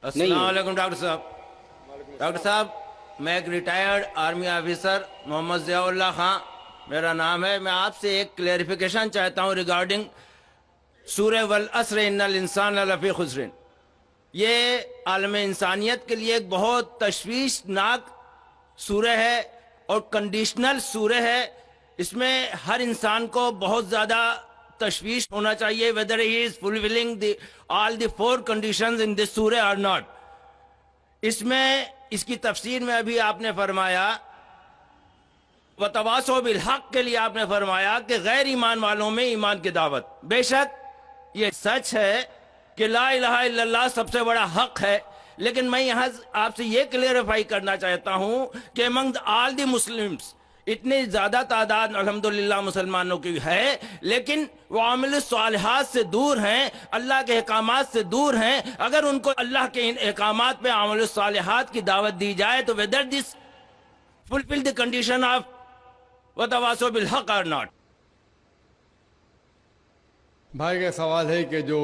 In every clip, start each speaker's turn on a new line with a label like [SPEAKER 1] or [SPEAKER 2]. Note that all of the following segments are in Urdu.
[SPEAKER 1] نہیں
[SPEAKER 2] السلام
[SPEAKER 1] ہے۔
[SPEAKER 2] علیکم ڈاکٹر صاحب. ڈاکٹر صاحب میں ایک ریٹائرڈ آرمی آفیسر محمد ضیاء اللہ خان میرا نام ہے. میں آپ سے ایک کلیریفیکیشن چاہتا ہوں ریگارڈنگ سورہ والعصر ان الانسان لفی خسر. یہ عالم انسانیت کے لیے ایک بہت تشویشناک سورہ ہے اور کنڈیشنل سورہ ہے. اس میں ہر انسان کو بہت زیادہ تشویش ہونا چاہیے whether he is fulfilling all the four conditions in this surah or not. اس میں اس کی تفسیر میں ابھی آپ نے فرمایا وَتَوَاصَوْا بِالْحَقِّ کے لیے آپ نے فرمایا کہ غیر ایمان والوں میں ایمان کی دعوت. بے شک یہ سچ ہے کہ لا الہ الا اللہ سب سے بڑا حق ہے، لیکن میں یہاں آپ سے یہ کلیئرفائی کرنا چاہتا ہوں کہ among all the Muslims اتنی زیادہ تعداد الحمدللہ مسلمانوں کی ہے، لیکن وہ عامل الصالحات سے دور ہیں، اللہ کے احکامات سے دور ہیں. اگر ان کو اللہ کے ان احکامات پہ عامل الصالحات کی دعوت دی جائے تو whether this fulfill the condition of وَتَوَاصَوْا بِالْحَقِّ or not.
[SPEAKER 3] بھائی کا سوال ہے کہ جو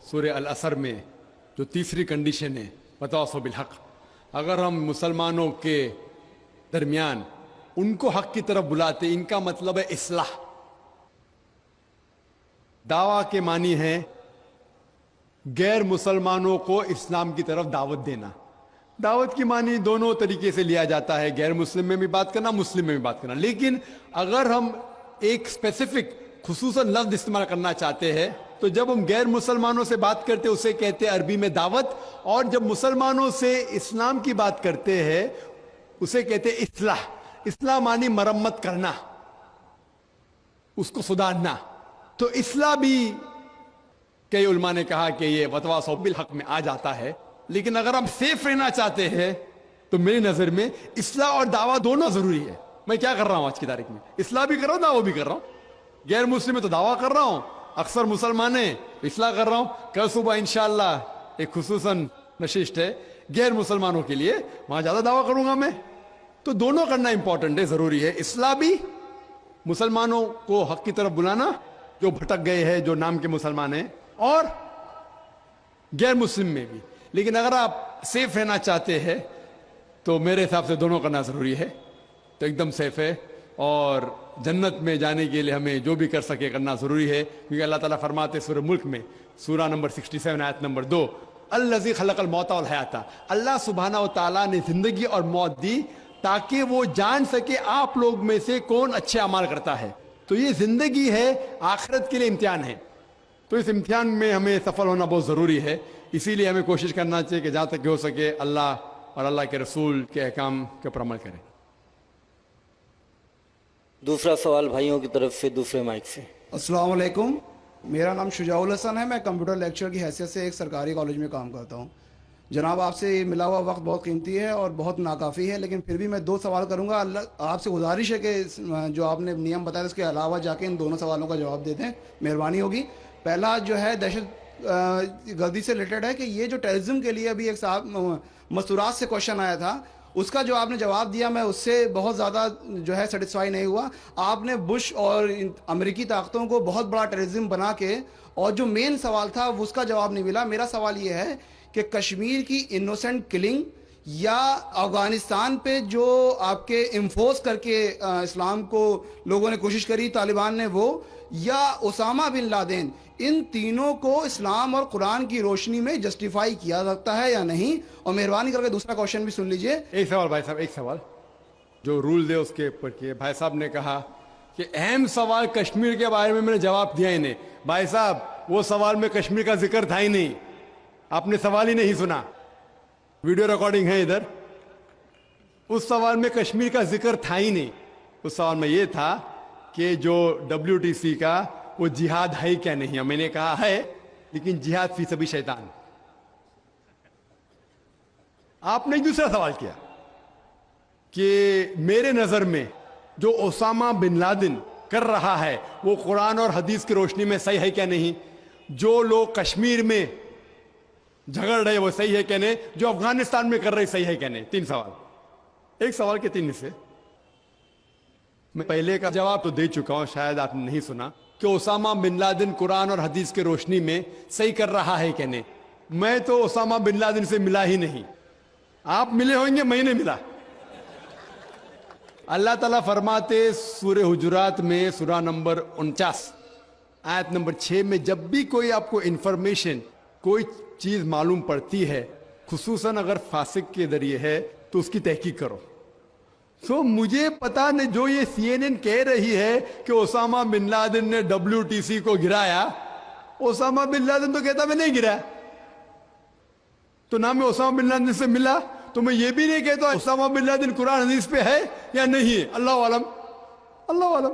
[SPEAKER 3] سورہ العصر میں جو تیسری کنڈیشن ہے وتواصوا بالحق، اگر ہم مسلمانوں کے درمیان ان کو حق کی طرف بلاتے، ان کا مطلب ہے اصلاح. دعویٰ کے معنی ہے غیر مسلمانوں کو اسلام کی طرف دعوت دینا. دعوت کی معنی دونوں طریقے سے لیا جاتا ہے، غیر مسلم میں بھی بات کرنا، مسلم میں بھی بات کرنا. لیکن اگر ہم ایک اسپیسیفک خصوصاً لفظ استعمال کرنا چاہتے ہیں تو جب ہم غیر مسلمانوں سے بات کرتے اسے کہتے ہیں عربی میں دعوت، اور جب مسلمانوں سے اسلام کی بات کرتے ہیں اسے کہتے ہیں اصلاح. اصلاح معنی مرمت کرنا، اس کو سدھارنا. تو اصلاح بھی کئی علماء نے کہا کہ یہ وتواصوا بالحق میں آ جاتا ہے. لیکن اگر ہم سیف رہنا چاہتے ہیں تو میری نظر میں اصلاح اور دعویٰ دونوں ضروری ہے. میں کیا کر رہا ہوں آج کی تاریخ میں؟ اصلاح بھی کر رہا ہوں، دعویٰ بھی کر رہا ہوں. غیر مسلم میں تو دعویٰ کر رہا ہوں، اکثر مسلمان ہیں اصلاح کر رہا ہوں. کل صبح انشاءاللہ ایک خصوصاً نشست ہے غیر مسلمانوں کے لیے، وہاں زیادہ دعویٰ کروں گا میں. تو دونوں کرنا امپورٹنٹ ہے، ضروری ہے. اصلاح بھی، مسلمانوں کو حق کی طرف بلانا جو بھٹک گئے ہیں، جو نام کے مسلمان ہیں، اور غیر مسلم میں بھی. لیکن اگر آپ سیف رہنا چاہتے ہیں تو میرے حساب سے دونوں کرنا ضروری ہے. تو ایک دم سیف ہے، اور جنت میں جانے کے لیے ہمیں جو بھی کر سکے کرنا ضروری ہے. کیونکہ اللہ تعالیٰ فرماتے سورہ ملک میں سورہ نمبر 67 آیت نمبر 2 الذی خلق الموت والحیات، اللہ سبحانہ و تعالیٰ نے زندگی اور موت دی تاکہ وہ جان سکے آپ لوگ میں سے کون اچھے اعمال کرتا ہے. تو یہ زندگی ہے، آخرت کے لیے امتحان ہے. تو اس امتحان میں ہمیں سفل ہونا بہت ضروری ہے. اسی لیے ہمیں کوشش کرنا چاہیے کہ جہاں تک ہو سکے اللہ اور اللہ کے رسول کے احکام کے اوپر عمل کریں.
[SPEAKER 1] دوسرا سوال بھائیوں کی طرف سے دوسرے مائک سے.
[SPEAKER 4] السلام علیکم، میرا نام شجاع الحسن ہے. میں کمپیوٹر لیکچر کی حیثیت سے ایک سرکاری کالج میں کام کرتا ہوں. جناب آپ سے ملا ہوا وقت بہت قیمتی ہے اور بہت ناکافی ہے، لیکن پھر بھی میں 2 سوال کروں گا. آپ سے گزارش ہے کہ جو آپ نے نیم بتایا اس کے علاوہ جا کے ان دونوں سوالوں کا جواب دے دیں، مہربانی ہوگی. پہلا جو ہے دہشت گردی سے ریلیٹڈ ہے کہ یہ جو ٹیررزم کے لیے ابھی ایک صاحب مستورات سے کوشچن آیا تھا، اس کا جو آپ نے جواب دیا میں اس سے بہت زیادہ جو ہے سیٹسفائی نہیں ہوا. آپ نے بش اور امریکی طاقتوں کو بہت بڑا ٹیررزم بنا کے، اور جو مین سوال تھا اس کا جواب نہیں ملا. میرا سوال یہ ہے کہ کشمیر کی انوسنٹ کلنگ، یا افغانستان پہ جو آپ کے انفورس کر کے اسلام کو لوگوں نے کوشش کری طالبان نے، وہ، یا اسامہ بن لادن، ان تینوں کو اسلام اور قرآن کی روشنی میں جسٹیفائی کیا سکتا ہے یا نہیں؟ اور مہربانی کر کے دوسرا کوشچن بھی سن لیجئے.
[SPEAKER 3] ایک سوال بھائی صاحب، ایک سوال جو رول دے اس کے اوپر کیے. بھائی صاحب نے کہا کہ اہم سوال کشمیر کے بارے میں نے جواب دیا ہی نہیں. بھائی صاحب وہ سوال میں کشمیر کا ذکر تھا ہی نہیں، آپ نے سوال ہی نہیں سنا. ویڈیو ریکارڈنگ ہے ادھر. اس سوال میں کشمیر کا ذکر تھا ہی نہیں. اس سوال میں یہ تھا کہ جو WTC کا وہ جہاد ہے کیا نہیں. میں نے کہا ہے، لیکن جہاد فی سبیل شیطان. آپ نے دوسرا سوال کیا کہ میرے نظر میں جو اسامہ بن لادن کر رہا ہے وہ قرآن اور حدیث کی روشنی میں صحیح ہے کیا نہیں. جو لوگ کشمیر میں جھگڑ رہے وہ صحیح ہے کیا نہیں. جو افغانستان میں کر رہے صحیح ہے کیا نہیں. 3 سوال، ایک سوال کے 3 حصے. میں پہلے کا جواب تو دے چکا ہوں، شاید آپ نے نہیں سنا، کہ اسامہ بن لادن قرآن اور حدیث کی روشنی میں صحیح کر رہا ہے کہ نہیں. میں تو اسامہ بن لادن سے ملا ہی نہیں. آپ ملے ہوں گے, میں نہیں ملا. اللہ تعالیٰ فرماتے سورہ حجرات میں سورہ نمبر 49 آیت نمبر 6 میں, جب بھی کوئی آپ کو انفارمیشن کوئی چیز معلوم پڑتی ہے, خصوصاً اگر فاسق کے ذریعے ہے, تو اس کی تحقیق کرو. سو مجھے پتا نہیں, جو یہ CNN کہہ رہی ہے کہ اسامہ بن لادن نے WTC کو گرایا, اسامہ بن لادن تو کہتا میں نہیں گرایا. تو نہ میں اسامہ بن لادن سے ملا, تو میں یہ بھی نہیں کہتا اسامہ بن لادن قرآن حدیث پہ ہے یا نہیں ہے. اللہ عالم, اللہ عالم.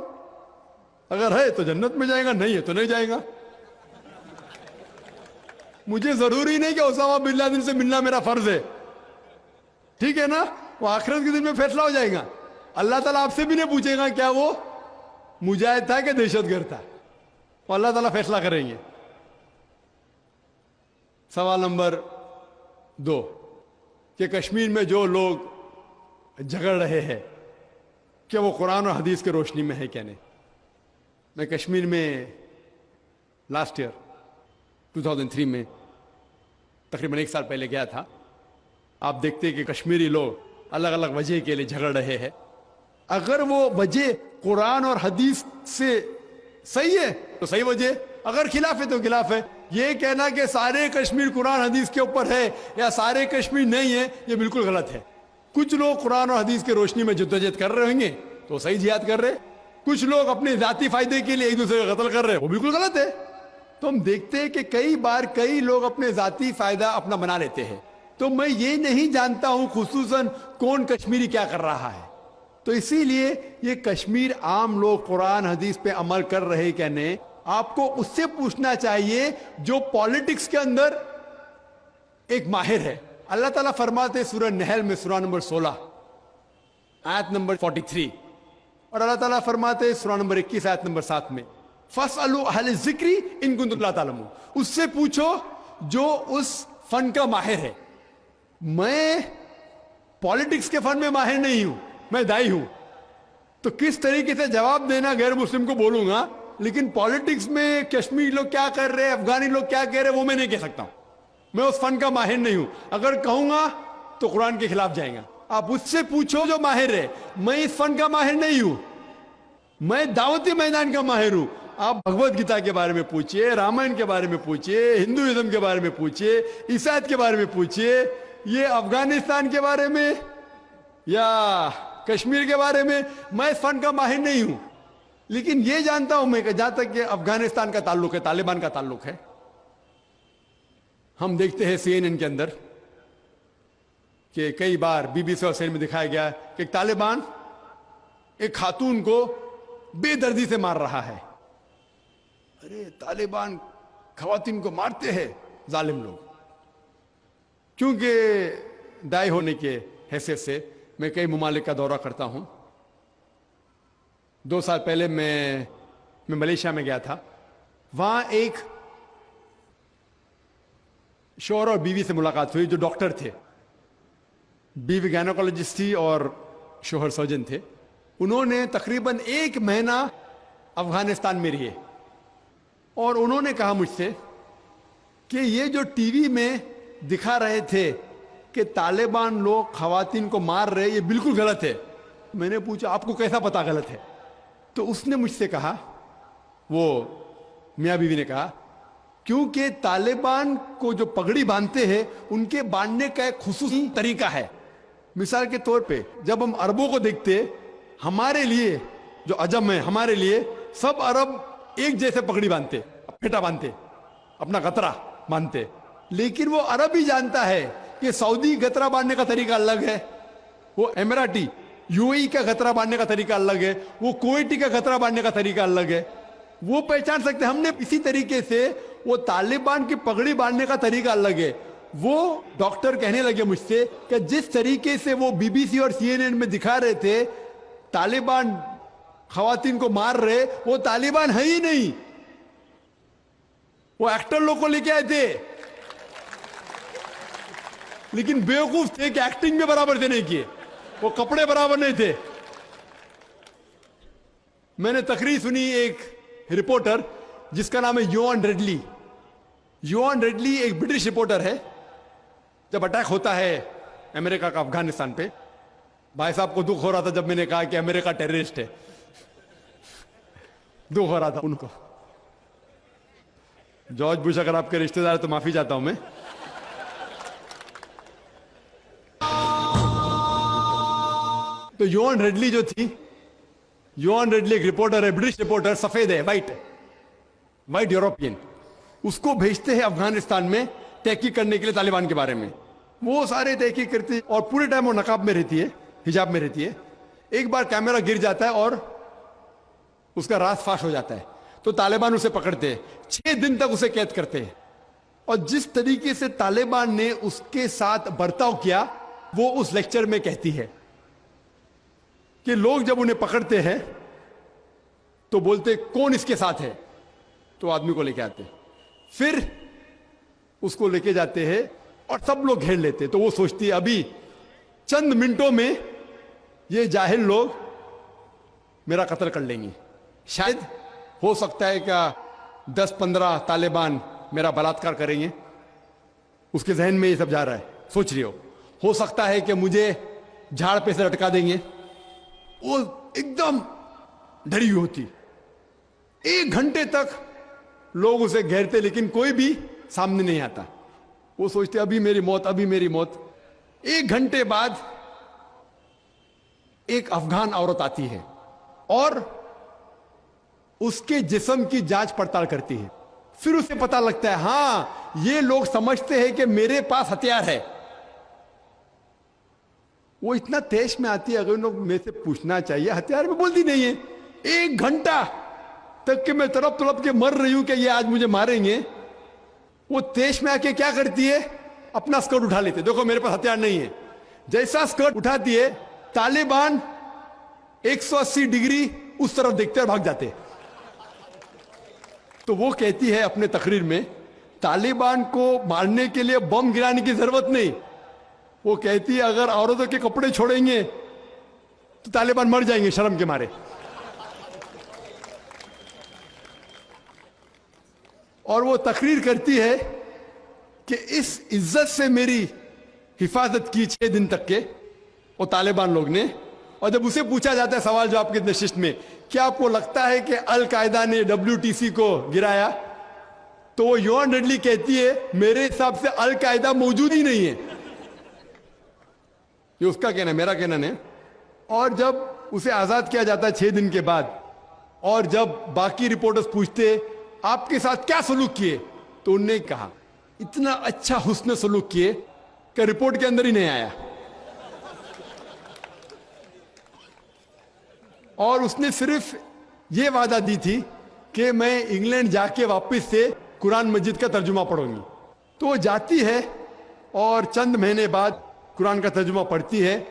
[SPEAKER 3] اگر ہے تو جنت میں جائے گا, نہیں ہے تو نہیں جائے گا. مجھے ضروری نہیں کہ اسامہ بن لادن سے ملنا میرا فرض ہے, ٹھیک ہے نا. وہ آخرت کے دن میں فیصلہ ہو جائے گا. اللہ تعالیٰ آپ سے بھی نہیں پوچھے گا کیا وہ مجاہد تھا کہ دہشت گرد تھا, وہ اللہ تعالیٰ فیصلہ کریں گے. سوال نمبر 2 کہ کشمیر میں جو لوگ جھگڑ رہے ہیں کہ وہ قرآن اور حدیث کے روشنی میں ہے کیا نہیں. میں کشمیر میں لاسٹ ایئر 2003 میں تقریباً 1 سال پہلے گیا تھا. آپ دیکھتے کہ کشمیری لوگ الگ الگ وجہ کے لیے جھگڑ رہے ہیں. اگر وہ وجہ قرآن اور حدیث سے صحیح ہے تو صحیح وجہ, اگر خلاف ہے تو خلاف ہے. یہ کہنا کہ سارے کشمیر قرآن حدیث کے اوپر ہے یا سارے کشمیر نہیں ہے, یہ بالکل غلط ہے. کچھ لوگ قرآن اور حدیث کی روشنی میں جدوجہد کر رہے ہوں گے تو صحیح جہاد کر رہے, کچھ لوگ اپنے ذاتی فائدے کے لیے ایک دوسرے کا قتل کر رہے, وہ بالکل غلط ہے. تو ہم دیکھتے ہیں کہ کئی بار کئی لوگ اپنے ذاتی فائدہ اپنا بنا لیتے ہیں. تو میں یہ نہیں جانتا ہوں خصوصاً کون کشمیری کیا کر رہا ہے. تو اسی لیے یہ کشمیر عام لوگ قرآن حدیث پہ عمل کر رہے کہ نہیں, آپ کو اس سے پوچھنا چاہیے جو پالیٹکس کے اندر ایک ماہر ہے. اللہ تعالیٰ فرماتے سورہ نحل میں سورہ نمبر 16 آیت نمبر 43, اور اللہ تعالیٰ فرماتے سورہ نمبر 21 آیت نمبر 7 میں فَاسْأَلُوا أَهْلَ الذِّكْرِ إِن كُنتُمْ لَا تَعْلَمُونَ. اس سے پوچھو جو اس فن کا ماہر ہے. میں پالیٹکس کے فن میں ماہر نہیں ہوں, میں دائی ہوں. تو کس طریقے سے جواب دینا غیر مسلم کو بولوں گا, لیکن پالیٹکس میں کشمیری لوگ کیا کر رہے ہیں, افغانی لوگ کیا کہہ رہے ہیں, وہ میں نہیں کہہ سکتا ہوں. میں اس فن کا ماہر نہیں ہوں. اگر کہوں گا تو قرآن کے خلاف جائیں گا. آپ اس سے پوچھو جو ماہر ہے. میں اس فن کا ماہر نہیں ہوں, میں دعوتی میدان کا ماہر ہوں. آپ بھگوت گیتا کے بارے میں پوچھئے, رامائن کے بارے میں پوچھئے, ہندوازم کے بارے میں پوچھئے, عیسائیت کے بارے میں پوچھئے, یہ افغانستان کے بارے میں یا کشمیر کے بارے میں. میں اس فن کا ماہر نہیں ہوں, لیکن یہ جانتا ہوں میں کہ جہاں تک کہ افغانستان کا تعلق ہے, طالبان کا تعلق ہے, ہم دیکھتے ہیں CNN کے اندر کہ کئی بار BBC اور CNN میں دکھایا گیا کہ طالبان ایک خاتون کو بے دردی سے مار رہا ہے. ارے طالبان خواتین کو مارتے ہیں ظالم لوگ. کیونکہ دائی ہونے کے حیثیت سے میں کئی ممالک کا دورہ کرتا ہوں. 2 سال پہلے میں ملیشیا میں گیا تھا. وہاں ایک شوہر اور بیوی سے ملاقات ہوئی جو ڈاکٹر تھے. بیوی گائنوکالوجسٹ تھی اور شوہر سرجن تھے. انہوں نے تقریباً 1 مہینہ افغانستان میں رہے, اور انہوں نے کہا مجھ سے کہ یہ جو ٹی وی میں دکھا رہے تھے کہ طالبان لوگ خواتین کو مار رہے, یہ بالکل غلط ہے. میں نے پوچھا آپ کو کیسا پتا غلط ہے؟ تو اس نے مجھ سے کہا, وہ میاں بیوی نے کہا, کیونکہ طالبان کو جو پگڑی باندھتے ہیں ان کے باندھنے کا ایک خصوصی طریقہ ہے. مثال کے طور پہ جب ہم عربوں کو دیکھتے, ہمارے لیے جو عجم ہے, ہمارے لیے سب عرب ایک جیسے پگڑی باندھتے, پھیٹا باندھتے, اپنا غترہ باندھتے. لیکن وہ عرب ہی جانتا ہے کہ سعودی غترہ باندھنے کا طریقہ الگ ہے, وہ اماراتی UAE کا غترہ باندھنے کا طریقہ الگ ہے, وہ کویٹی کا غترہ باندھنے کا طریقہ الگ ہے. وہ پہچان سکتے. ہم نے اسی طریقے سے وہ طالبان کی پگڑی باندھنے کا طریقہ الگ ہے. وہ ڈاکٹر کہنے لگے مجھ سے کہ جس طریقے سے وہ BBC اور CNN میں دکھا رہے تھے طالبان خواتین کو مار رہے, وہ طالبان ہے ہی نہیں, وہ ایکٹر لوگ کو لے کے آئے تھے, لیکن بیوقوف تھے کہ ایکٹنگ میں برابر سے نہیں کیے, وہ کپڑے برابر نہیں تھے. میں نے تقریر سنی ایک رپورٹر جس کا نام ہے یوان ریڈلی. یوان ریڈلی ایک برٹش رپورٹر ہے. جب اٹیک ہوتا ہے امریکہ کا افغانستان پہ, بھائی صاحب کو دکھ ہو رہا تھا جب میں نے کہا کہ امریکہ ٹیررسٹ ہے, دکھ ہو رہا تھا ان کو. جارج بش اگر آپ کے رشتہ دار تو معافی چاہتا ہوں میں. تو یوان ریڈلی جو تھی, یوان ریڈلی ایک رپورٹر ہے, برٹش رپورٹر, سفید ہے, وائٹ یورپین. اس کو بھیجتے ہیں افغانستان میں تحقیق کرنے کے لیے طالبان کے بارے میں. وہ سارے تحقیق کرتے اور پورے ٹائم وہ نقاب میں رہتی ہے, حجاب میں رہتی ہے. ایک بار کیمرہ گر جاتا ہے اور اس کا راز فاش ہو جاتا ہے, تو طالبان اسے پکڑتے ہیں, 6 دن تک اسے قید کرتے ہیں. اور جس طریقے سے طالبان نے اس کے ساتھ برتاؤ کیا وہ اس لیکچر میں کہتی ہے کہ لوگ جب انہیں پکڑتے ہیں تو بولتے کون اس کے ساتھ ہے, تو آدمی کو لے کے آتے, پھر اس کو لے کے جاتے ہیں اور سب لوگ گھیر لیتے. تو وہ سوچتی ہے ابھی چند منٹوں میں یہ جاہل لوگ میرا قتل کر لیں گے. شاید ہو سکتا ہے کہ 10-15 طالبان میرا بلاತ್کار کریں گے. اس کے ذہن میں یہ سب جا رہا ہے, سوچ رہی ہو سکتا ہے کہ مجھے جھاڑ پہ سے لٹکا دیں گے. وہ ایک دم ڈری ہوئی ہوتی. 1 گھنٹے تک لوگ اسے گھیرتے لیکن کوئی بھی سامنے نہیں آتا. وہ سوچتے ابھی میری موت, ابھی میری موت. 1 گھنٹے بعد ایک افغان عورت آتی ہے اور اس کے جسم کی جانچ پڑتال کرتی ہے. پھر اسے پتا لگتا ہے ہاں یہ لوگ سمجھتے ہیں کہ میرے پاس ہتھیار ہے. وہ اتنا تیش میں آتی ہے, اگر لوگ میں سے پوچھنا چاہیے ہتھیار میں, بولتی نہیں ہے. 1 گھنٹہ تک کہ میں تڑپ کے مر رہی ہوں کہ یہ آج مجھے ماریں گے. وہ تیش میں آ کے کیا کرتی ہے, اپنا اسکرٹ اٹھا لیتے, دیکھو میرے پاس ہتھیار نہیں ہے. جیسا اسکرٹ اٹھاتی ہے طالبان 180 ڈگری اس طرف دیکھتے اور بھاگ جاتے. تو وہ کہتی ہے اپنے تقریر میں طالبان کو مارنے کے لیے بم گرانے کی ضرورت نہیں. وہ کہتی ہے اگر عورتوں کے کپڑے چھوڑیں گے تو طالبان مر جائیں گے شرم کے مارے. اور وہ تقریر کرتی ہے کہ اس عزت سے میری حفاظت کی 6 دن تک کے وہ طالبان لوگ نے. اور جب اسے پوچھا جاتا ہے سوال جواب کی نشست میں کیا آپ کو لگتا ہے کہ القاعدہ نے WTC کو گرایا, تو وہ یوان ریڈلی کہتی ہے میرے حساب سے القاعدہ موجود ہی نہیں ہے. یہ اس کا کہنا ہے, میرا کہنا نہیں. اور جب اسے آزاد کیا جاتا ہے 6 دن کے بعد, اور جب باقی رپورٹرز پوچھتے آپ کے ساتھ کیا سلوک کیے, تو انہوں نے کہا اتنا اچھا حسن سلوک کیے کہ رپورٹ کے اندر ہی نہیں آیا. اور اس نے صرف یہ وعدہ دی تھی کہ میں انگلینڈ جا کے واپس سے قرآن مجید کا ترجمہ پڑھوں گی. تو وہ جاتی ہے اور چند مہینے بعد قرآن کا ترجمہ پڑھتی ہے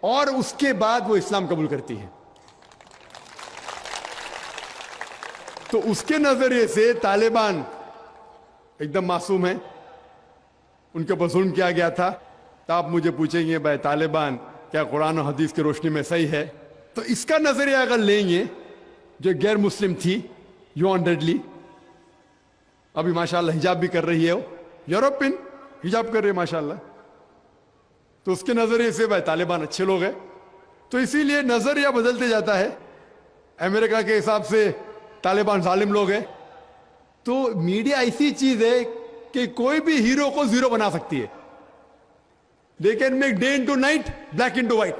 [SPEAKER 3] اور اس کے بعد وہ اسلام قبول کرتی ہے. تو اس کے نظریے سے طالبان ایک دم معصوم ہیں, ان کے اوپر ظلم کیا گیا تھا. تو آپ مجھے پوچھیں گے بھائی طالبان کیا قرآن و حدیث کی روشنی میں صحیح ہے؟ تو اس کا نظریہ اگر لیں گے, جو غیر مسلم تھی یوان ریڈلی, ابھی ماشاءاللہ حجاب بھی کر رہی ہے, وہ یورپین حجاب کر رہی ہے ماشاءاللہ, تو اس کے نظریے سے بھائی طالبان اچھے لوگ ہیں. تو اسی لیے نظریہ بدلتے جاتا ہے. امریکہ کے حساب سے طالبان ظالم لوگ ہیں. تو میڈیا ایسی چیز ہے کہ کوئی بھی ہیرو کو زیرو بنا سکتی ہے. They can make day into night, black into white.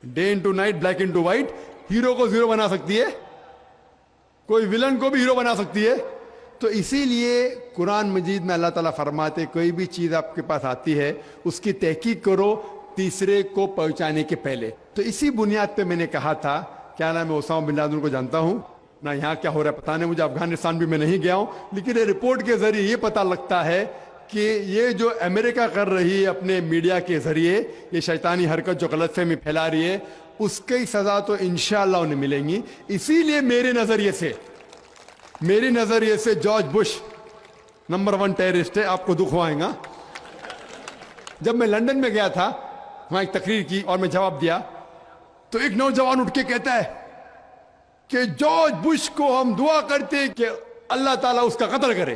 [SPEAKER 3] Day into night, black into white. Hero کو زیرو بنا سکتی ہے, کوئی ولن کو بھی ہیرو بنا سکتی ہے. تو اسی لیے قرآن مجید میں اللہ تعالیٰ فرماتے کوئی بھی چیز آپ کے پاس آتی ہے اس کی تحقیق کرو تیسرے کو پہنچانے کے پہلے. تو اسی بنیاد پہ میں نے کہا تھا, کیا نام ہے, اسامہ بن لادن کو جانتا ہوں نہ, یہاں کیا ہو رہا ہے پتہ نہیں مجھے, افغانستان بھی میں نہیں گیا ہوں, لیکن یہ رپورٹ کے ذریعے یہ پتہ لگتا ہے کہ یہ جو امریکہ کر رہی ہے اپنے میڈیا کے ذریعے, یہ شیطانی حرکت جو غلط فہمی پھیلا رہی ہے, اس کی سزا تو انشاءاللہ انہیں ملیں گی. اسی لیے میرے نظریے سے جارج بش نمبر 1 ٹیررسٹ ہے. آپ کو دکھ ہوائیں گا. جب میں لندن میں گیا تھا, وہاں ایک تقریر کی اور میں جواب دیا, تو ایک نوجوان اٹھ کے کہتا ہے کہ جارج بش کو ہم دعا کرتے کہ اللہ تعالیٰ اس کا قتل کرے.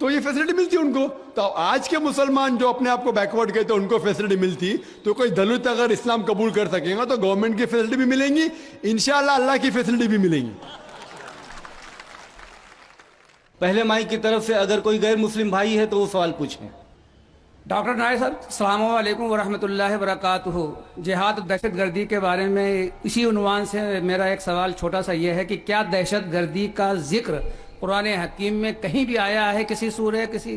[SPEAKER 3] تو یہ فیسلٹی ملتی ان کو. تو آج کے مسلمان جو اپنے آپ کو بیکورڈ کہتے ہیں ان کو فیسلٹی ملتی, تو کوئی دلت اگر اسلام قبول کر سکے گا تو گورنمنٹ کی فیسلٹی بھی ملیں گی, انشاءاللہ اللہ کی فیسلٹی بھی ملیں گی.
[SPEAKER 1] پہلے مائی کی طرف سے اگر کوئی غیر مسلم بھائی ہے تو وہ سوال پوچھیں.
[SPEAKER 5] ڈاکٹر نائر صاحب السلام علیکم ورحمۃ اللہ وبرکاتہ. جہاد و دہشت گردی کے بارے میں اسی عنوان سے میرا ایک سوال چھوٹا سا یہ ہے کہ کیا دہشت گردی کا ذکر قرآن حکیم میں کہیں بھی آیا ہے, کسی سورہ, کسی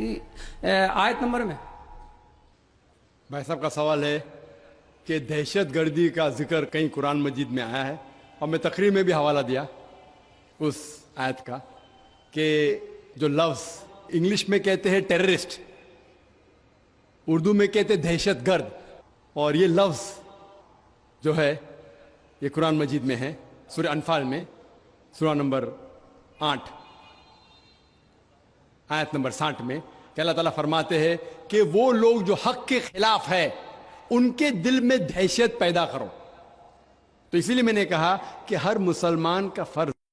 [SPEAKER 5] آیت نمبر میں؟
[SPEAKER 3] بھائی صاحب کا سوال ہے کہ دہشت گردی کا ذکر کہیں قرآن مجید میں آیا ہے, اور میں تقریر میں بھی حوالہ دیا اس آیت کا کہ جو لفظ انگلش میں کہتے ہیں ٹیررسٹ, اردو میں کہتے دہشت گرد, اور یہ لفظ جو ہے یہ قرآن مجید میں ہے سورہ انفال میں سورہ نمبر 8 آیت نمبر 60 میں, کہ اللہ تعالیٰ فرماتے ہیں کہ وہ لوگ جو حق کے خلاف ہے ان کے دل میں دہشت پیدا کرو. تو اسی لیے میں نے کہا کہ ہر مسلمان کا فرض